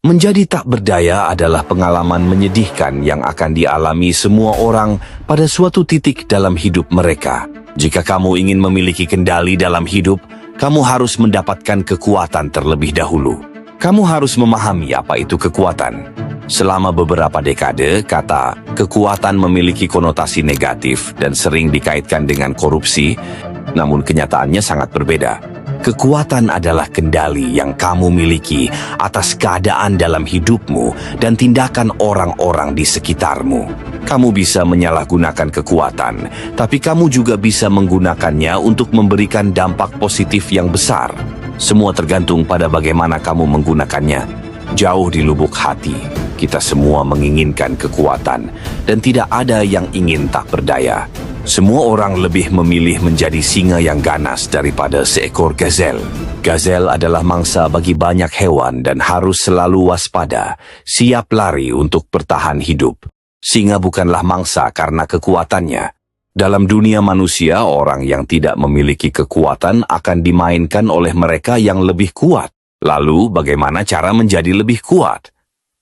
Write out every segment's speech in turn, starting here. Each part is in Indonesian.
Menjadi tak berdaya adalah pengalaman menyedihkan yang akan dialami semua orang pada suatu titik dalam hidup mereka. Jika kamu ingin memiliki kendali dalam hidup, kamu harus mendapatkan kekuatan terlebih dahulu. Kamu harus memahami apa itu kekuatan. Selama beberapa dekade, kata kekuatan memiliki konotasi negatif dan sering dikaitkan dengan korupsi, namun kenyataannya sangat berbeda. Kekuatan adalah kendali yang kamu miliki atas keadaan dalam hidupmu dan tindakan orang-orang di sekitarmu. Kamu bisa menyalahgunakan kekuatan, tapi kamu juga bisa menggunakannya untuk memberikan dampak positif yang besar. Semua tergantung pada bagaimana kamu menggunakannya. Jauh di lubuk hati, kita semua menginginkan kekuatan, dan tidak ada yang ingin tak berdaya. Semua orang lebih memilih menjadi singa yang ganas daripada seekor gazel. Gazel adalah mangsa bagi banyak hewan dan harus selalu waspada, siap lari untuk bertahan hidup. Singa bukanlah mangsa karena kekuatannya. Dalam dunia manusia, orang yang tidak memiliki kekuatan akan dimainkan oleh mereka yang lebih kuat. Lalu, bagaimana cara menjadi lebih kuat?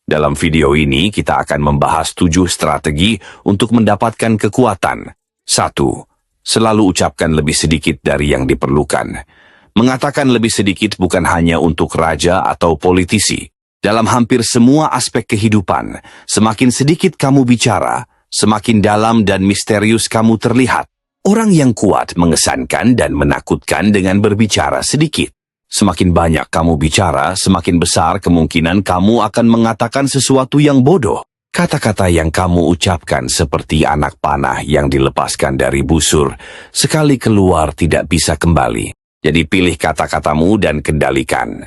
Dalam video ini, kita akan membahas 7 strategi untuk mendapatkan kekuatan. 1. Selalu ucapkan lebih sedikit dari yang diperlukan. Mengatakan lebih sedikit bukan hanya untuk raja atau politisi. Dalam hampir semua aspek kehidupan, semakin sedikit kamu bicara, semakin dalam dan misterius kamu terlihat. Orang yang kuat mengesankan dan menakutkan dengan berbicara sedikit. Semakin banyak kamu bicara, semakin besar kemungkinan kamu akan mengatakan sesuatu yang bodoh. Kata-kata yang kamu ucapkan seperti anak panah yang dilepaskan dari busur, sekali keluar tidak bisa kembali. Jadi pilih kata-katamu dan kendalikan.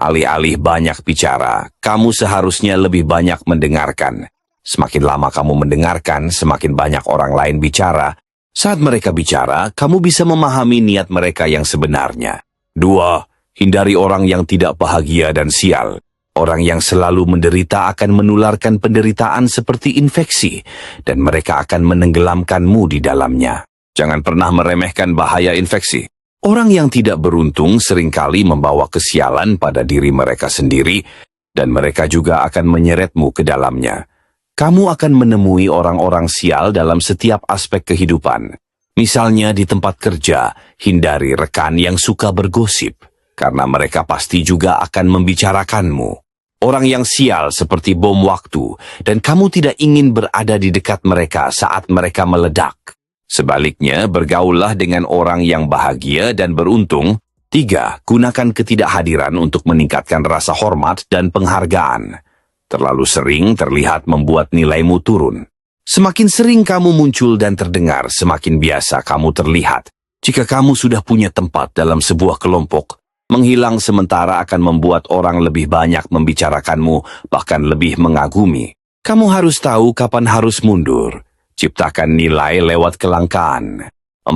Alih-alih banyak bicara, kamu seharusnya lebih banyak mendengarkan. Semakin lama kamu mendengarkan, semakin banyak orang lain bicara. Saat mereka bicara, kamu bisa memahami niat mereka yang sebenarnya. 2. Hindari orang yang tidak bahagia dan sial. Orang yang selalu menderita akan menularkan penderitaan seperti infeksi, dan mereka akan menenggelamkanmu di dalamnya. Jangan pernah meremehkan bahaya infeksi. Orang yang tidak beruntung seringkali membawa kesialan pada diri mereka sendiri, dan mereka juga akan menyeretmu ke dalamnya. Kamu akan menemui orang-orang sial dalam setiap aspek kehidupan. Misalnya di tempat kerja, hindari rekan yang suka bergosip, karena mereka pasti juga akan membicarakanmu. Orang yang sial seperti bom waktu, dan kamu tidak ingin berada di dekat mereka saat mereka meledak. Sebaliknya, bergaullah dengan orang yang bahagia dan beruntung. 3. Gunakan ketidakhadiran untuk meningkatkan rasa hormat dan penghargaan. Terlalu sering terlihat membuat nilaimu turun. Semakin sering kamu muncul dan terdengar, semakin biasa kamu terlihat. Jika kamu sudah punya tempat dalam sebuah kelompok, menghilang sementara akan membuat orang lebih banyak membicarakanmu, bahkan lebih mengagumi. Kamu harus tahu kapan harus mundur. Ciptakan nilai lewat kelangkaan. 4.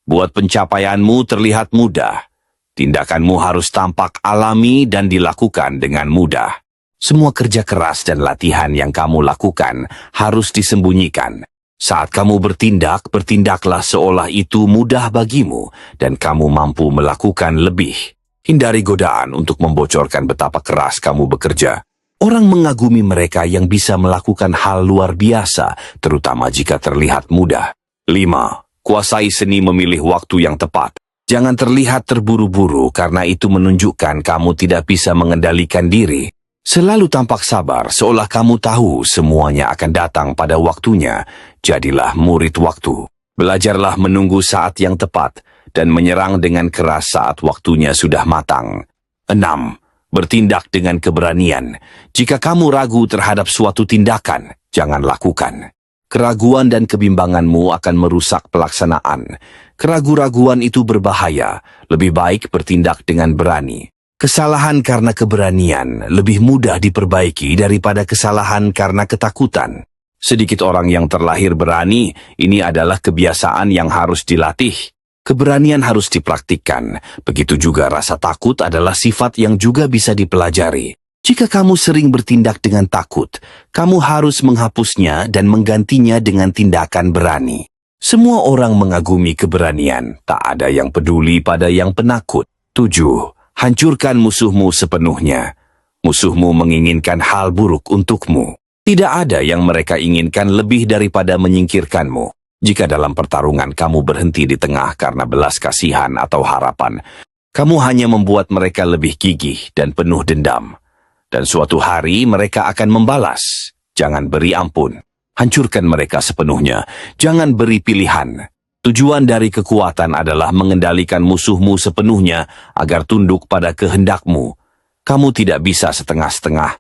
Buat pencapaianmu terlihat mudah. Tindakanmu harus tampak alami dan dilakukan dengan mudah. Semua kerja keras dan latihan yang kamu lakukan harus disembunyikan. Saat kamu bertindak, bertindaklah seolah itu mudah bagimu dan kamu mampu melakukan lebih. Hindari godaan untuk membocorkan betapa keras kamu bekerja. Orang mengagumi mereka yang bisa melakukan hal luar biasa, terutama jika terlihat mudah. 5. Kuasai seni memilih waktu yang tepat. Jangan terlihat terburu-buru karena itu menunjukkan kamu tidak bisa mengendalikan diri. Selalu tampak sabar seolah kamu tahu semuanya akan datang pada waktunya. Jadilah murid waktu. Belajarlah menunggu saat yang tepat dan menyerang dengan keras saat waktunya sudah matang. 6. Bertindak dengan keberanian. Jika kamu ragu terhadap suatu tindakan, jangan lakukan. Keraguan dan kebimbanganmu akan merusak pelaksanaan. Keraguan-raguan itu berbahaya. Lebih baik bertindak dengan berani. Kesalahan karena keberanian lebih mudah diperbaiki daripada kesalahan karena ketakutan. Sedikit orang yang terlahir berani, ini adalah kebiasaan yang harus dilatih. Keberanian harus dipraktikkan, begitu juga rasa takut adalah sifat yang juga bisa dipelajari. Jika kamu sering bertindak dengan takut, kamu harus menghapusnya dan menggantinya dengan tindakan berani. Semua orang mengagumi keberanian, tak ada yang peduli pada yang penakut. 7. Hancurkan musuhmu sepenuhnya. Musuhmu menginginkan hal buruk untukmu. Tidak ada yang mereka inginkan lebih daripada menyingkirkanmu. Jika dalam pertarungan kamu berhenti di tengah karena belas kasihan atau harapan, kamu hanya membuat mereka lebih gigih dan penuh dendam. Dan suatu hari mereka akan membalas. Jangan beri ampun. Hancurkan mereka sepenuhnya. Jangan beri pilihan. Tujuan dari kekuatan adalah mengendalikan musuhmu sepenuhnya agar tunduk pada kehendakmu. Kamu tidak bisa setengah-setengah